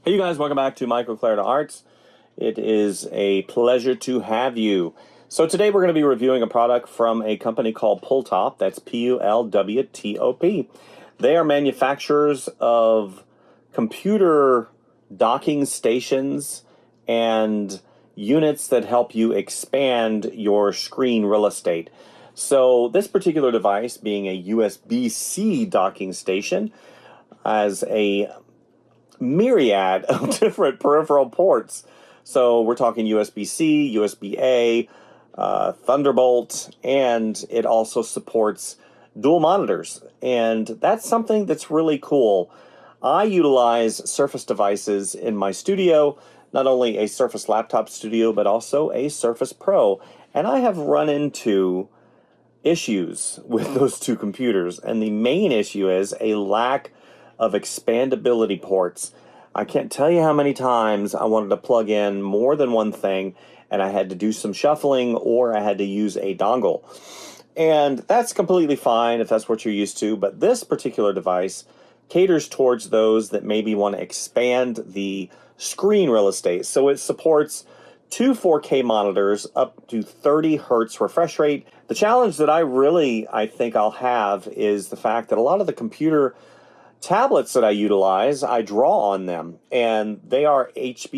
Hey you guys, welcome back to Michael Clarida Arts. It is a pleasure to have you. So today we're going to be reviewing a product from a company called Pulwtop. That's Pulwtop. They are manufacturers of computer docking stations and units that help you expand your screen real estate. So this particular device, being a USB C docking station, has a myriad of different peripheral ports. So we're talking USB-C, USB-A, Thunderbolt, and it also supports dual monitors. And that's something that's really cool. I utilize Surface devices in my studio, not only a Surface Laptop Studio, but also a Surface Pro. And I have run into issues with those two computers. And the main issue is a lack of expandability ports. I can't tell you how many times I wanted to plug in more than one thing and I had to do some shuffling or I had to use a dongle. And that's completely fine if that's what you're used to, but this particular device caters towards those that maybe want to expand the screen real estate. So it supports two 4K monitors up to 30 hertz refresh rate. The challenge that I think I'll have is the fact that a lot of the computer tablets that I utilize, I draw on them, and they are they are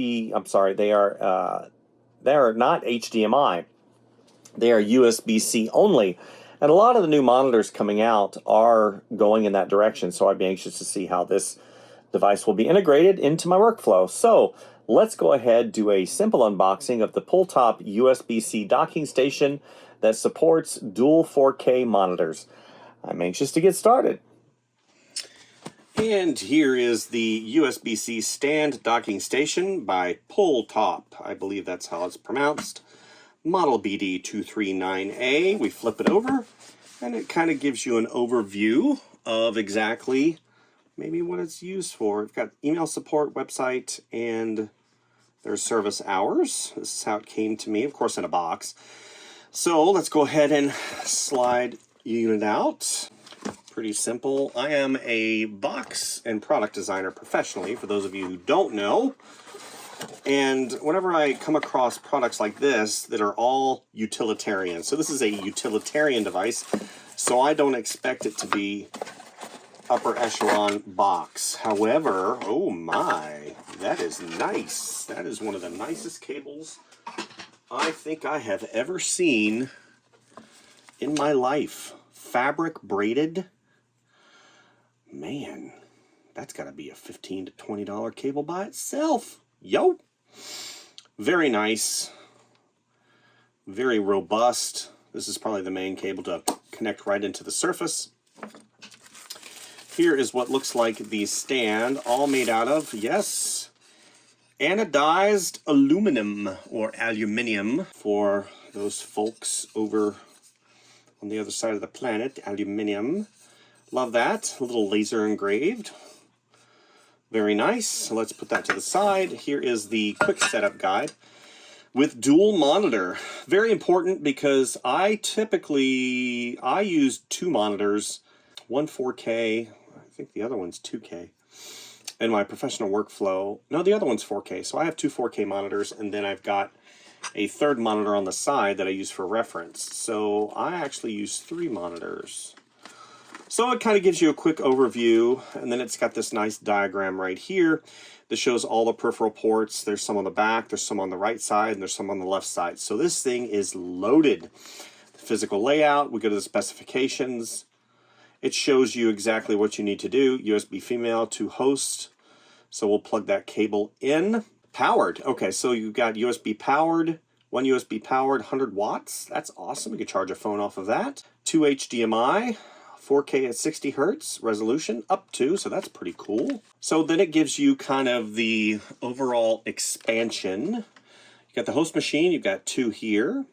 not HDMI. They are USB-C only. And a lot of the new monitors coming out are going in that direction, so I'd be anxious to see how this device will be integrated into my workflow. So let's go ahead, do a simple unboxing of the Pulwtop USB-C docking station that supports dual 4K monitors. I'm anxious to get started. And here is the USB-C stand docking station by Pulwtop. I believe that's how it's pronounced. Model BD239A. We flip it over, and it kind of gives you an overview of exactly maybe what it's used for. We've got email support, website, and their service hours. This is how it came to me, of course, in a box. So let's go ahead and slide unit out. Pretty simple. I am a box and product designer professionally, for those of you who don't know. And whenever I come across products like this that are all utilitarian, so this is a utilitarian device, so I don't expect it to be upper echelon box. However, oh my, that is nice. That is one of the nicest cables I think I have ever seen in my life. Fabric braided. Man, that's got to be a $15 to $20 cable by itself. Yo! Very nice. Very robust. This is probably the main cable to connect right into the Surface. Here is what looks like the stand, all made out of, yes, anodized aluminum, or aluminium, for those folks over on the other side of the planet. Aluminium. Love that. A little laser engraved. Very nice. So let's put that to the side. Here is the quick setup guide with dual monitor. Very important because I use two monitors, one 4K, I think the other one's 2K, in my professional workflow. No, the other one's 4K. So I have two 4K monitors, and then I've got a third monitor on the side that I use for reference. So I actually use three monitors. So it kind of gives you a quick overview, and then it's got this nice diagram right here that shows all the peripheral ports. There's some on the back, there's some on the right side, and there's some on the left side. So this thing is loaded. The physical layout, we go to the specifications. It shows you exactly what you need to do. USB female to host. So we'll plug that cable in. Powered. Okay, so you've got USB powered, one USB powered, 100 watts. That's awesome. You can charge a phone off of that. 2 HDMI. 4K at 60 hertz resolution up to, so that's pretty cool. So then it gives you kind of the overall expansion. You got the host machine, you've got two here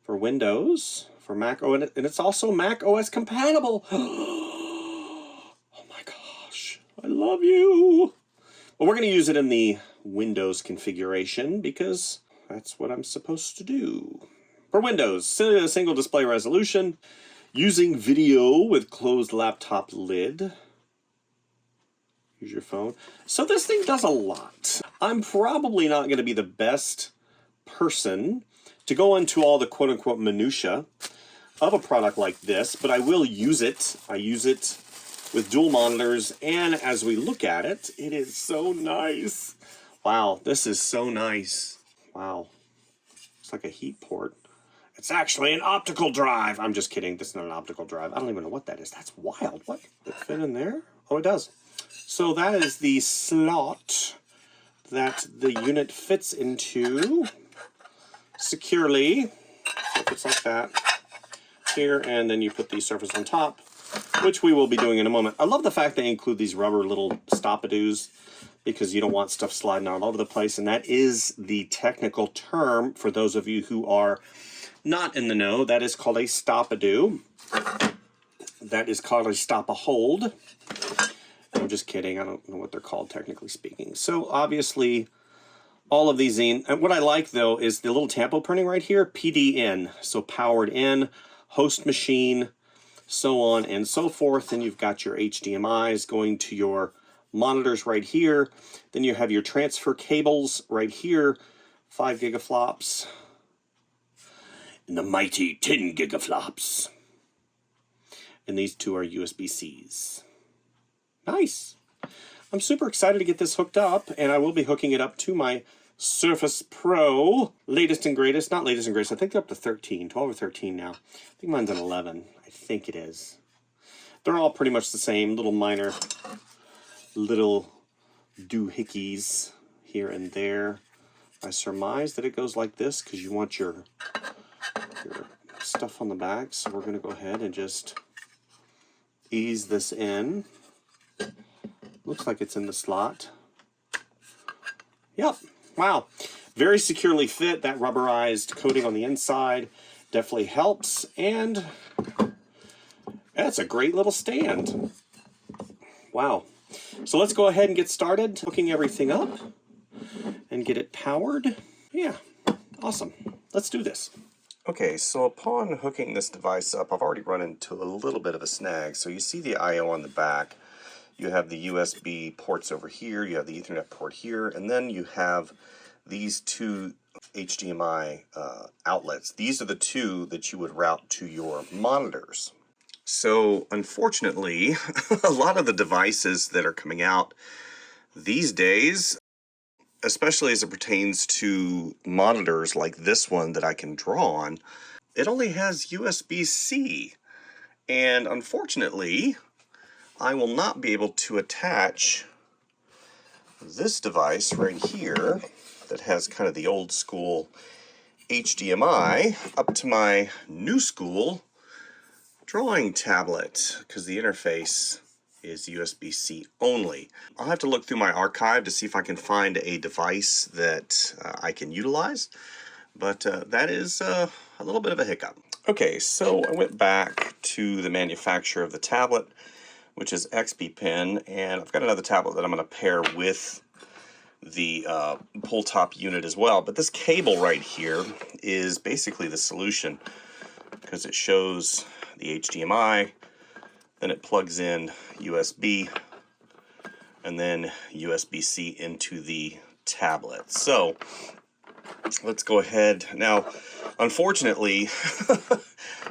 for Windows, for Mac. Oh, and it's also Mac OS compatible. Oh my gosh, I love you. Well, we're going to use it in the Windows configuration because that's what I'm supposed to do. For Windows, single display resolution. Using video with closed laptop lid. Here's your phone. So this thing does a lot. I'm probably not going to be the best person to go into all the quote-unquote minutia of a product like this, but I will use it. I use it with dual monitors, and as we look at it, it is so nice. Wow, this is so nice. Wow. It's like a heat port. It's actually an optical drive. I'm just kidding. This is not an optical drive. I don't even know what that is. That's wild. What? Does it fit in there? Oh, it does. So that is the slot that the unit fits into securely. So it fits like that here, and then you put the surface on top, which we will be doing in a moment. I love the fact they include these rubber little stop-a-doos because you don't want stuff sliding all over the place, and that is the technical term for those of you who are not in the know. That is called a stop-a-doo. That is called a stop-a-hold. I'm just kidding. I don't know what they're called technically speaking. So obviously, all of these in. And what I like though is the little tampo printing right here, PD in. So powered in, host machine, so on and so forth. And you've got your HDMIs going to your monitors right here. Then you have your transfer cables right here, 5 gigaflops. And the mighty 10 gigaflops. And these two are USB-Cs. Nice. I'm super excited to get this hooked up, and I will be hooking it up to my Surface Pro. Latest and greatest. Not latest and greatest. I think they're up to 13, 12 or 13 now. I think mine's an 11. I think it is. They're all pretty much the same. Little minor, little doohickeys here and there. I surmise that it goes like this because you want your stuff on the back. So we're going to go ahead and just ease this in. Looks like it's in the slot. Yep. Wow. Very securely fit. That rubberized coating on the inside definitely helps. And that's a great little stand. Wow. So let's go ahead and get started hooking everything up and get it powered. Yeah. Awesome. Let's do this. Okay, so upon hooking this device up, I've already run into a little bit of a snag. So you see the I/O on the back. You have the USB ports over here, you have the Ethernet port here, and then you have these two HDMI outlets. These are the two that you would route to your monitors. So unfortunately, a lot of the devices that are coming out these days, especially as it pertains to monitors like this one that I can draw on, it only has USB-C. And unfortunately, I will not be able to attach this device right here that has kind of the old school HDMI up to my new school drawing tablet because the interface is USB-C only. I'll have to look through my archive to see if I can find a device that I can utilize, but that is a little bit of a hiccup. Okay, so I went back to the manufacturer of the tablet, which is XP-Pen, and I've got another tablet that I'm going to pair with the Pulwtop unit as well. But this cable right here is basically the solution because it shows the HDMI, then it plugs in USB, and then USB-C into the tablet. So let's go ahead. Now, unfortunately,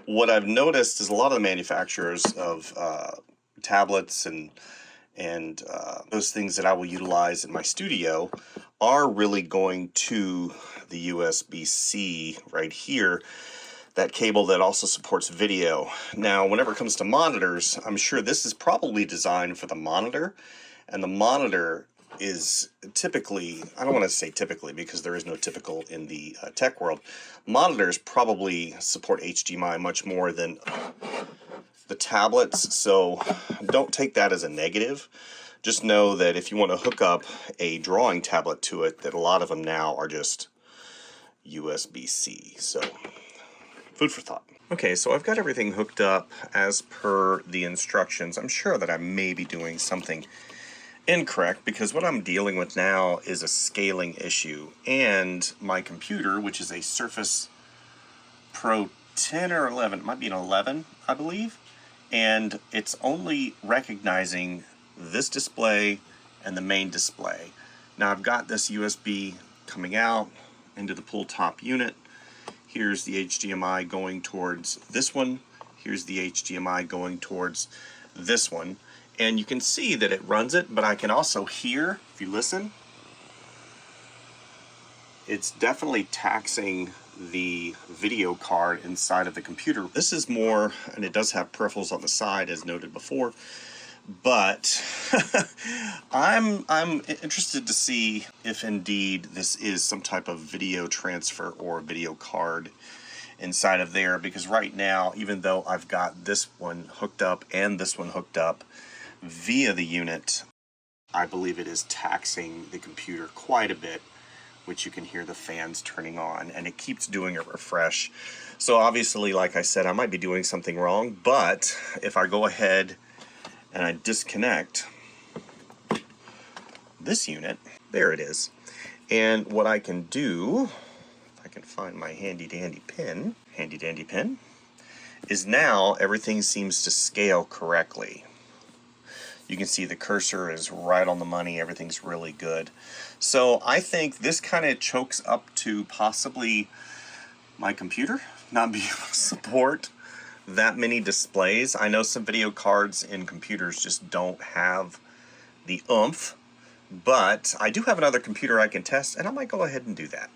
what I've noticed is a lot of the manufacturers of tablets and those things that I will utilize in my studio are really going to the USB-C right here, that cable that also supports video. Now, whenever it comes to monitors, I'm sure this is probably designed for the monitor, and the monitor is typically, I don't want to say typically because there is no typical in the tech world, monitors probably support HDMI much more than the tablets, so don't take that as a negative. Just know that if you want to hook up a drawing tablet to it, that a lot of them now are just USB-C. So food for thought. Okay, so I've got everything hooked up as per the instructions. I'm sure that I may be doing something incorrect because what I'm dealing with now is a scaling issue, and my computer, which is a Surface Pro 10 or 11, it might be an 11, I believe, and it's only recognizing this display and the main display. Now I've got this USB coming out into the Pulwtop unit. Here's the HDMI going towards this one. Here's the HDMI going towards this one. And you can see that it runs it, but I can also hear, if you listen, it's definitely taxing the video card inside of the computer. This is more, and it does have peripherals on the side as noted before, but I'm interested to see if indeed this is some type of video transfer or video card inside of there, because right now, even though I've got this one hooked up and this one hooked up via the unit, I believe it is taxing the computer quite a bit, which you can hear the fans turning on, and it keeps doing a refresh. So obviously, like I said, I might be doing something wrong, but if I go ahead and I disconnect this unit, there it is. And what I can do, if I can find my handy dandy pin, is now everything seems to scale correctly. You can see the cursor is right on the money, everything's really good. So I think this kind of chokes up to possibly my computer not being able to support that many displays. I know some video cards in computers just don't have the oomph, but I do have another computer I can test, and I might go ahead and do that.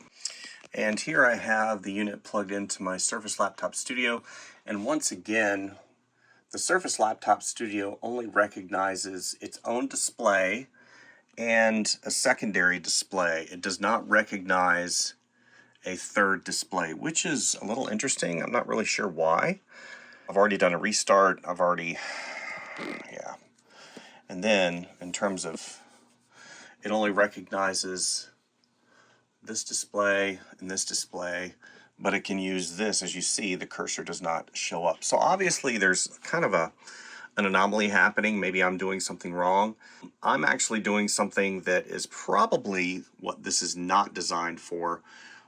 And here I have the unit plugged into my Surface Laptop Studio, and once again, the Surface Laptop Studio only recognizes its own display and a secondary display. It does not recognize a third display, which is a little interesting. I'm not really sure why. I've already done a restart. Yeah. And then, in terms of, it only recognizes this display and this display, but it can use this. As you see, the cursor does not show up. So obviously there's kind of an anomaly happening. Maybe I'm doing something wrong. I'm actually doing something that is probably what this is not designed for,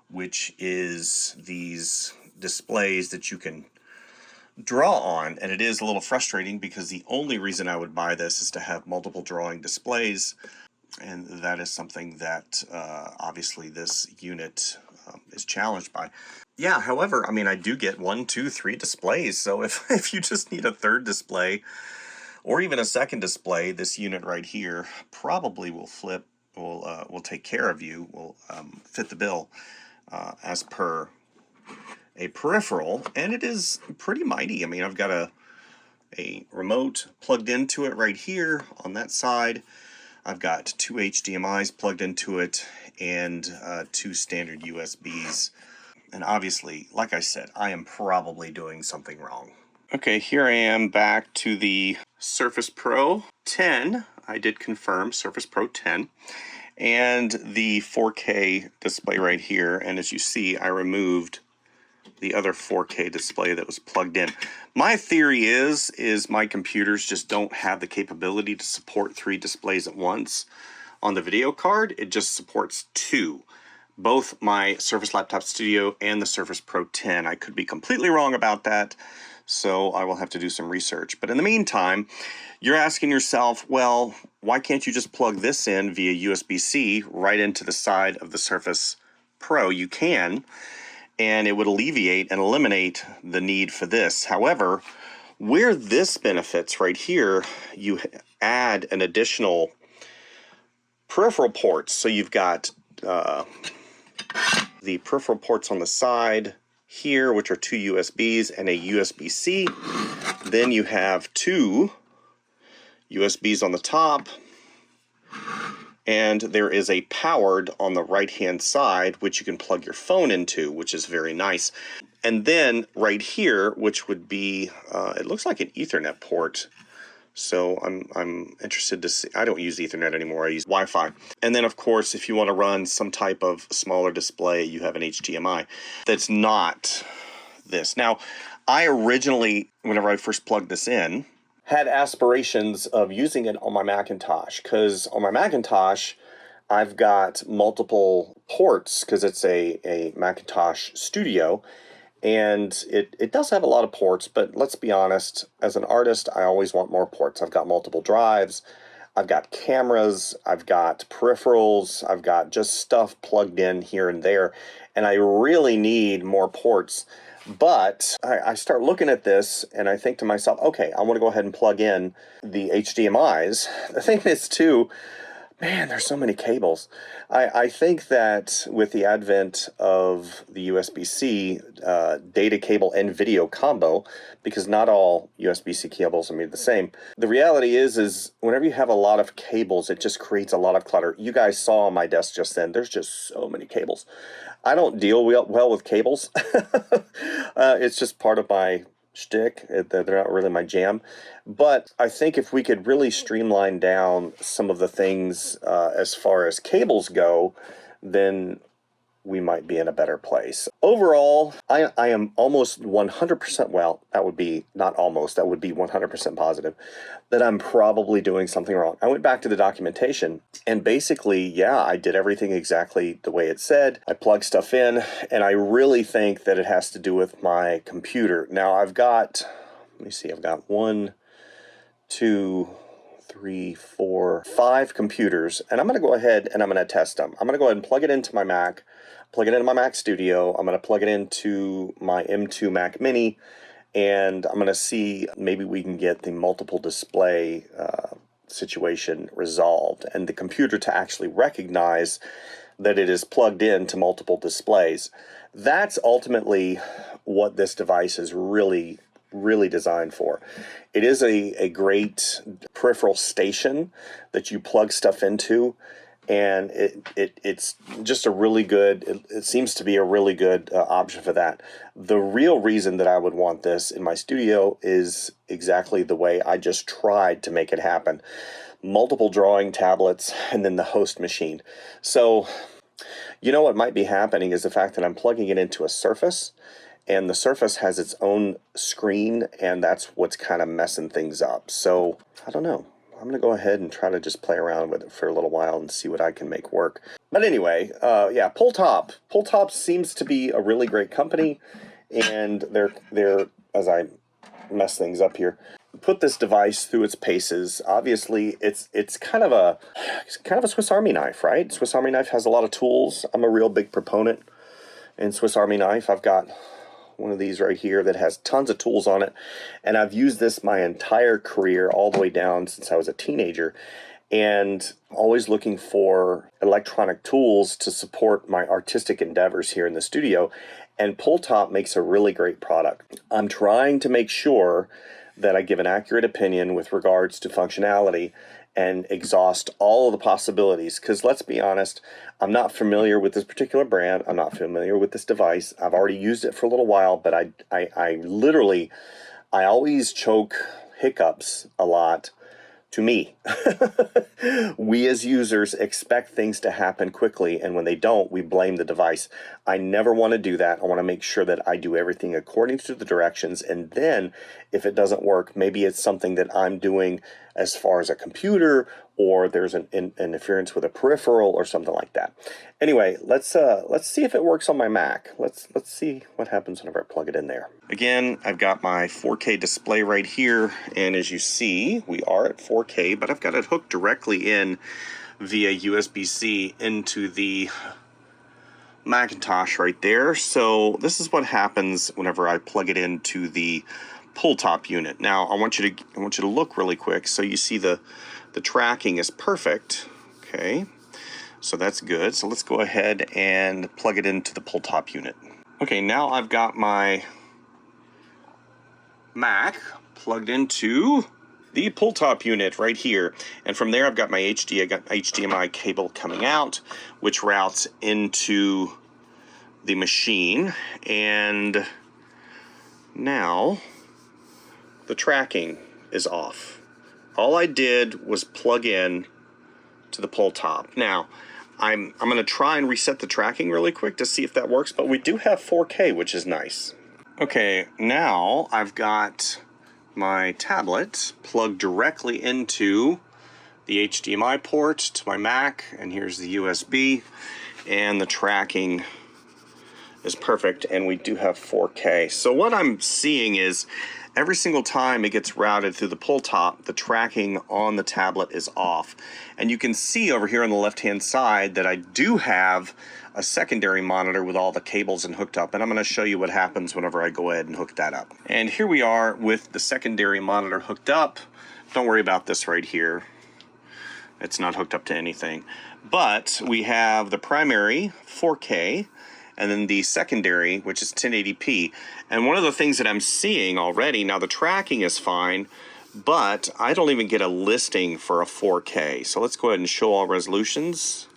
which is these displays that you can draw on. And it is a little frustrating because the only reason I would buy this is to have multiple drawing displays. And that is something that obviously this unit is challenged by. Yeah, however, I mean, I do get 1, 2, 3 displays. So if you just need a third display or even a second display, this unit right here probably will will take care of you, will fit the bill as per a peripheral. And it is pretty mighty. I mean, I've got a remote plugged into it right here on that side. I've got 2 HDMIs plugged into it and 2 standard USBs. And obviously, like I said, I am probably doing something wrong. Okay, here I am back to the Surface Pro 10. I did confirm Surface Pro 10. And the 4K display right here. And as you see, I removed the other 4K display that was plugged in. My theory is my computers just don't have the capability to support 3 displays at once. On the video card, it just supports 2. Both my Surface Laptop Studio and the Surface Pro 10. I could be completely wrong about that, so I will have to do some research. But in the meantime, you're asking yourself, well, why can't you just plug this in via USB-C right into the side of the Surface Pro? You can, and it would alleviate and eliminate the need for this. However, where this benefits right here, you add an additional peripheral ports. So you've got the peripheral ports on the side here, which are 2 USBs and a USB-C. Then you have 2 USBs on the top, and there is a powered on the right-hand side, which you can plug your phone into, which is very nice. And then right here, which would be, it looks like an Ethernet port. So I'm interested to see. I don't use Ethernet anymore. I use Wi-Fi. And then, of course, if you want to run some type of smaller display, you have an HDMI. That's not this. Now, I originally, whenever I first plugged this in, had aspirations of using it on my Macintosh, because on my Macintosh, I've got multiple ports because it's a Macintosh Studio. And it does have a lot of ports, but let's be honest, as an artist, I always want more ports. I've got multiple drives. I've got cameras, I've got peripherals, I've got just stuff plugged in here and there, and I really need more ports. But I start looking at this and I think to myself, okay, I want to go ahead and plug in the HDMIs. The thing is too, man, there's so many cables. I think that with the advent of the USB-C data cable and video combo, because not all USB-C cables are made the same, the reality is whenever you have a lot of cables, it just creates a lot of clutter. You guys saw on my desk just then, there's just so many cables. I don't deal well with cables. It's just part of my shtick. They're not really my jam. But I think if we could really streamline down some of the things as far as cables go, then we might be in a better place. Overall, I am almost 100%, well, that would be not almost, that would be 100% positive that I'm probably doing something wrong. I went back to the documentation and basically, yeah, I did everything exactly the way it said. I plugged stuff in, and I really think that it has to do with my computer. Now I've got, let me see, I've got 1, 2, 3, 4, 5 computers, and I'm going to go ahead and I'm going to test them. I'm going to go ahead and plug it into my Mac, plug it into my Mac Studio. I'm going to plug it into my M2 Mac Mini, and I'm going to see maybe we can get the multiple display situation resolved and the computer to actually recognize that it is plugged into multiple displays. That's ultimately what this device is really designed for. It is a great peripheral station that you plug stuff into, and it's just a really good, it seems to be a really good option for that. The real reason that I would want this in my studio is exactly the way I just tried to make it happen. Multiple drawing tablets and then the host machine. So, you know what might be happening is the fact that I'm plugging it into a Surface, and the Surface has its own screen, and that's what's kind of messing things up. So, I don't know. I'm going to go ahead and try to just play around with it for a little while and see what I can make work. But anyway, yeah, Pulwtop. Pulwtop seems to be a really great company, and they're as I mess things up here, put this device through its paces. Obviously, it's kind of a Swiss Army knife, right? Swiss Army knife has a lot of tools. I'm a real big proponent in Swiss Army knife. I've got one of these right here that has tons of tools on it, and I've used this my entire career all the way down since I was a teenager, and always looking for electronic tools to support my artistic endeavors here in the studio, and Pulwtop makes a really great product. I'm trying to make sure that I give an accurate opinion with regards to functionality and exhaust all of the possibilities, because let's be honest, I'm not familiar with this particular brand. I'm not familiar with this device. I've already used it for a little while, but I literally, I always choke hiccups a lot to me. We as users expect things to happen quickly, and when they don't, we blame the device. I never want to do that. I want to make sure that I do everything according to the directions, and then if it doesn't work, maybe it's something that I'm doing as far as a computer, or there's an interference with a peripheral or something like that. Anyway, let's see if it works on my Mac. Let's see what happens whenever I plug it in there. Again, I've got my 4K display right here, and as you see, we are at 4K, but I've got it hooked directly in via USB-C into the Macintosh right there. So this is what happens whenever I plug it into the Pulwtop unit. Now I want you to look really quick so you see the tracking is perfect. Okay, so that's good. So let's go ahead and plug it into the Pulwtop unit. Okay, now I've got my Mac plugged into the Pulwtop unit right here, and from there I got my HDMI cable coming out, which routes into the machine, and now the tracking is off. All I did was plug in to the Pulwtop. Now, I'm going to try and reset the tracking really quick to see if that works, but we do have 4K, which is nice. Okay, now I've got my tablet plugged directly into the HDMI port to my Mac, and here's the USB, and the tracking is perfect, and we do have 4K. So what I'm seeing is, every single time it gets routed through the Pulwtop, the tracking on the tablet is off. And you can see over here on the left-hand side that I do have a secondary monitor with all the cables and hooked up, and I'm going to show you what happens whenever I go ahead and hook that up. And here we are with the secondary monitor hooked up. Don't worry about this right here. It's not hooked up to anything. But we have the primary 4K and then the secondary, which is 1080p. And one of the things that I'm seeing already, now the tracking is fine, but I don't even get a listing for a 4K. So let's go ahead and show all resolutions.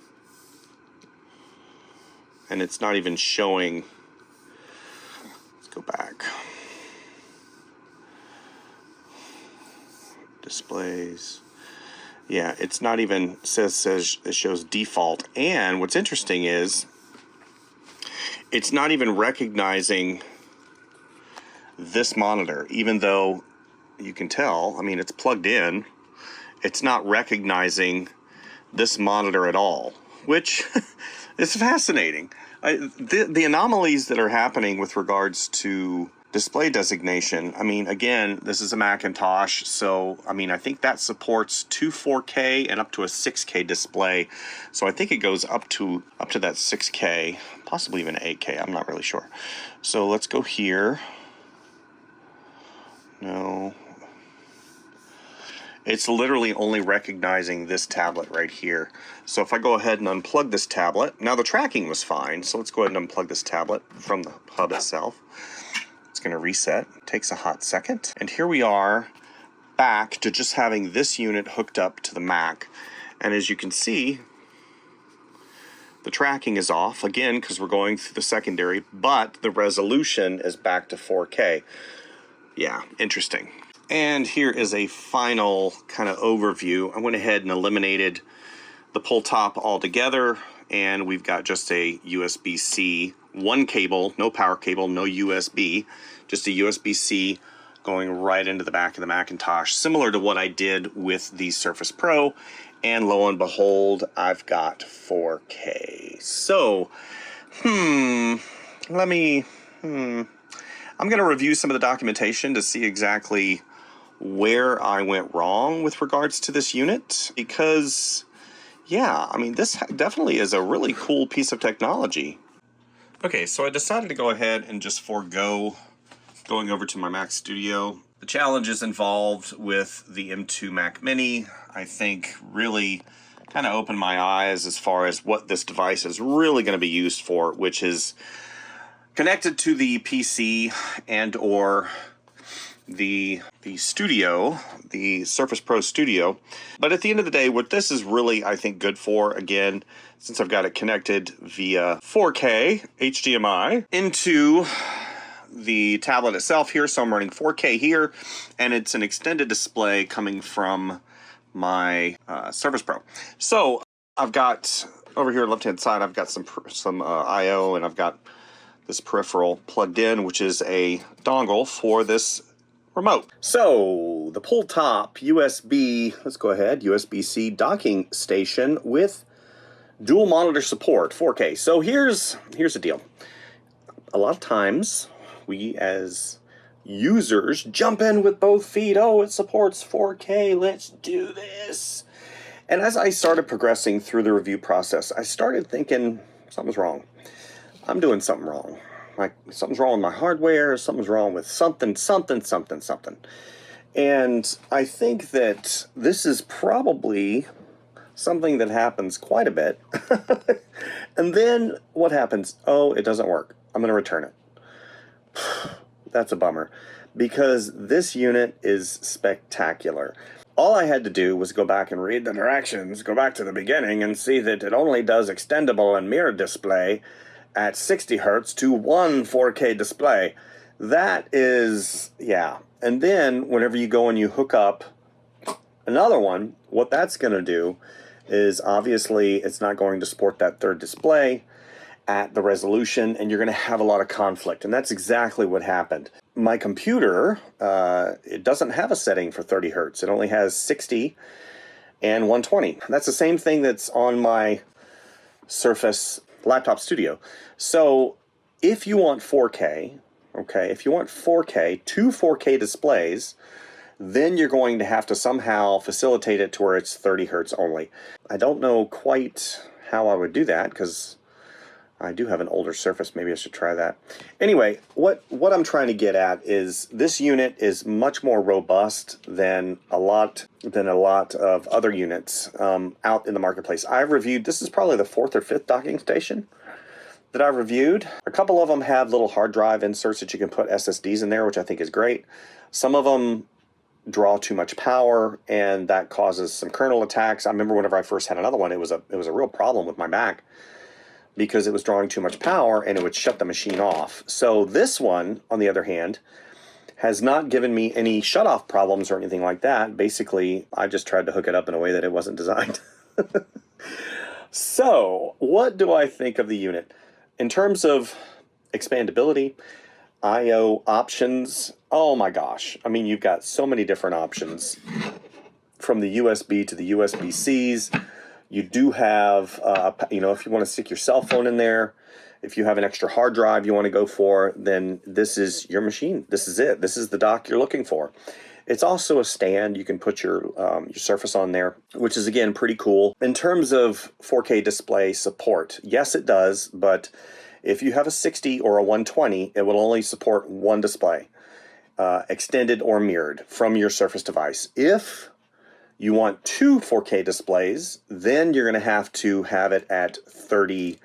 And it's not even showing. Let's go back. Displays. Yeah, it's not even, says it shows default. And what's interesting is it's not even recognizing this monitor, even though you can tell, I mean, it's plugged in. It's not recognizing this monitor at all, which is fascinating. The anomalies that are happening with regards to display designation, I mean, again, this is a Macintosh, so, I mean, I think that supports two 4K and up to a 6K display. So I think it goes up to that 6K, possibly even 8K, I'm not really sure. So let's go here. No. It's literally only recognizing this tablet right here. So if I go ahead and unplug this tablet, now the tracking was fine, so let's go ahead and unplug this tablet from the hub itself. It's going to reset. It takes a hot second. And here we are back to just having this unit hooked up to the Mac. And as you can see, the tracking is off, again, because we're going through the secondary, but the resolution is back to 4K. Yeah, interesting. And here is a final kind of overview. I went ahead and eliminated the Pulwtop altogether, and we've got just a USB C, one cable, no power cable, no USB, just a USB C going right into the back of the Macintosh, similar to what I did with the Surface Pro, and lo and behold, I've got 4K. So, I'm going to review some of the documentation to see exactly where I went wrong with regards to this unit, because, yeah, I mean, this definitely is a really cool piece of technology. Okay, so I decided to go ahead and just forego going over to my Mac Studio. The challenges involved with the M2 Mac Mini, I think, really kind of opened my eyes as far as what this device is really going to be used for, which is connected to the PC and or the Studio, the Surface Pro Studio. But at the end of the day, what this is really, I think, good for, again, since I've got it connected via 4K HDMI into the tablet itself here, so I'm running 4K here, and it's an extended display coming from my Surface Pro. So I've got, over here on the left-hand side, I've got some I/O, and I've got this peripheral plugged in, which is a dongle for this remote. So the Pulwtop USB, let's go ahead, USB-C docking station with dual monitor support, 4K. So here's the deal. A lot of times we as users jump in with both feet. Oh, it supports 4K, let's do this. And as I started progressing through the review process, I started thinking something's wrong. I'm doing something wrong. Like, something's wrong with my hardware, something's wrong with something. And I think that this is probably something that happens quite a bit. And then what happens? Oh, it doesn't work. I'm going to return it. That's a bummer, because this unit is spectacular. All I had to do was go back and read the directions, go back to the beginning, and see that it only does extendable and mirror display at 60 hertz to one 4K display. That is, yeah. And then whenever you go and you hook up another one, what that's going to do is, obviously, it's not going to support that third display at the resolution, and you're going to have a lot of conflict. And that's exactly what happened. My computer, it doesn't have a setting for 30 hertz. It only has 60 and 120. That's the same thing that's on my Surface Laptop Studio. So if you want 4K, Okay, if you want 4K, two 4K displays, then you're going to have to somehow facilitate it to where it's 30 hertz only. I don't know quite how I would do that because I do have an older Surface. Maybe I should try that. Anyway, what I'm trying to get at is this unit is much more robust than a lot of other units out in the marketplace. I've reviewed, this is probably the 4th or 5th docking station that I've reviewed. A couple of them have little hard drive inserts that you can put SSDs in there, which I think is great. Some of them draw too much power, and that causes some kernel attacks. I remember whenever I first had another one, it was a real problem with my Mac because it was drawing too much power and it would shut the machine off. So this one, on the other hand, has not given me any shut-off problems or anything like that. Basically, I just tried to hook it up in a way that it wasn't designed. So, what do I think of the unit? In terms of expandability, I/O options, oh my gosh. I mean, you've got so many different options. From the USB to the USB-Cs, you do have, if you want to stick your cell phone in there, if you have an extra hard drive you want to go for, then this is your machine. This is it. This is the dock you're looking for. It's also a stand. You can put your Surface on there, which is, again, pretty cool. In terms of 4K display support, yes, it does, but if you have a 60 or a 120, it will only support one display, extended or mirrored from your Surface device. If you want two 4K displays, then you're going to have it at 30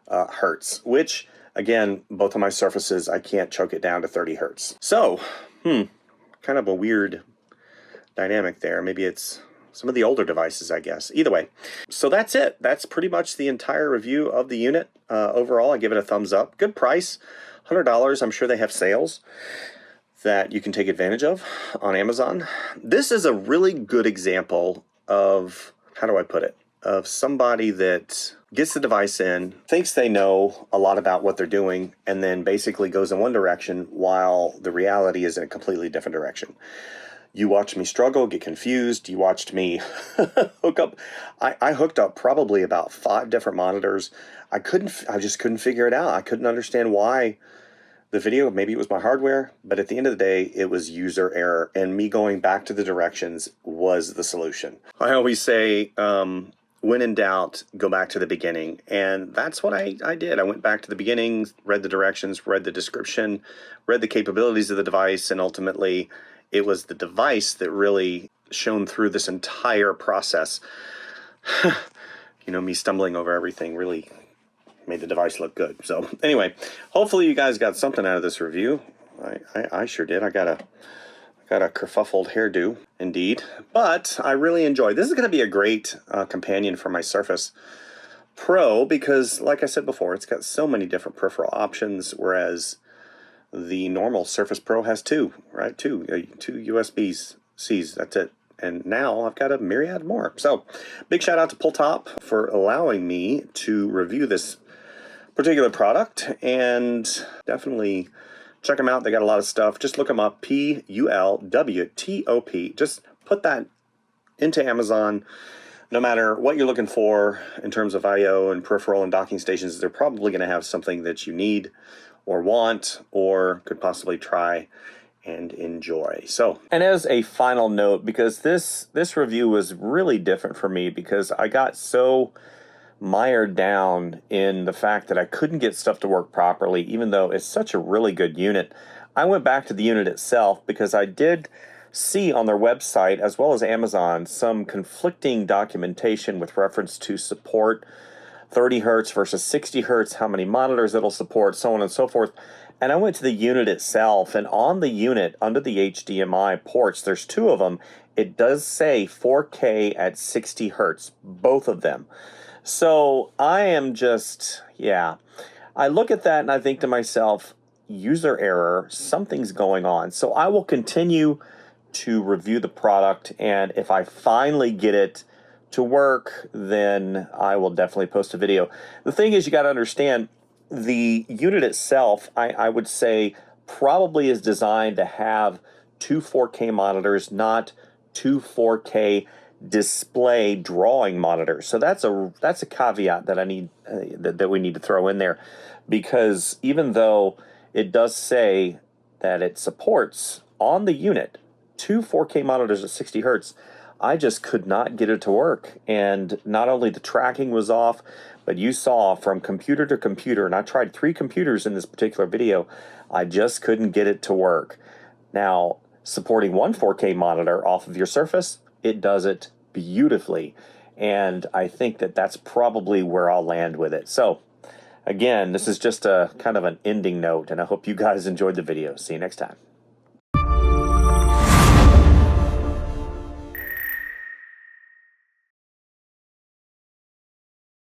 hertz, which, again, both of my Surfaces, I can't choke it down to 30 hertz. So, kind of a weird dynamic there. Maybe it's some of the older devices, I guess. Either way. So that's it. That's pretty much the entire review of the unit. Overall, I give it a thumbs up. Good price, $100. I'm sure they have sales that you can take advantage of on Amazon. This is a really good example of, how do I put it, of somebody that gets the device in, thinks they know a lot about what they're doing, and then basically goes in one direction while the reality is in a completely different direction. You watched me struggle, get confused. You watched me hook up. I hooked up probably about 5 different monitors. I just couldn't figure it out. I couldn't understand why the video, maybe it was my hardware, but at the end of the day, it was user error, and me going back to the directions was the solution. I always say, when in doubt, go back to the beginning, and that's what I did. I went back to the beginning, read the directions, read the description, read the capabilities of the device, and ultimately, it was the device that really shone through this entire process. Me stumbling over everything really made the device look good. So anyway, hopefully you guys got something out of this review. I sure did. I got a kerfuffled hairdo, indeed. But I really enjoyed. This is going to be a great companion for my Surface Pro because, like I said before, it's got so many different peripheral options, whereas the normal Surface Pro has 2, right? Two USB-Cs, that's it. And now I've got a myriad more. So big shout out to Pulwtop for allowing me to review this particular product, and definitely check them out. They got a lot of stuff. Just look them up, Pulwtop. Just put that into Amazon. No matter what you're looking for in terms of I/O and peripheral and docking stations, they're probably going to have something that you need or want or could possibly try and enjoy. So, and as a final note, because this review was really different for me because I got so mired down in the fact that I couldn't get stuff to work properly, even though it's such a really good unit. I went back to the unit itself because I did see on their website, as well as Amazon, some conflicting documentation with reference to support 30 hertz versus 60 hertz, how many monitors it'll support, so on and so forth. And I went to the unit itself, and on the unit, under the HDMI ports, there's 2 of them. It does say 4K at 60 hertz, both of them. So I am just, I look at that and I think to myself, user error, something's going on. So I will continue to review the product, and if I finally get it to work, then I will definitely post a video. The thing is, you got to understand, the unit itself, I would say, probably is designed to have 2 4K monitors, not 2 4K display drawing monitors. So that's a caveat that I need that we need to throw in there, because even though it does say that it supports on the unit 2 4K monitors at 60 hertz. I just could not get it to work. And not only the tracking was off, but you saw from computer to computer, and I tried 3 computers in this particular video, I just couldn't get it to work. Now, supporting one 4K monitor off of your Surface, it does it beautifully. And I think that that's probably where I'll land with it. So, again, this is just a kind of an ending note, and I hope you guys enjoyed the video. See you next time.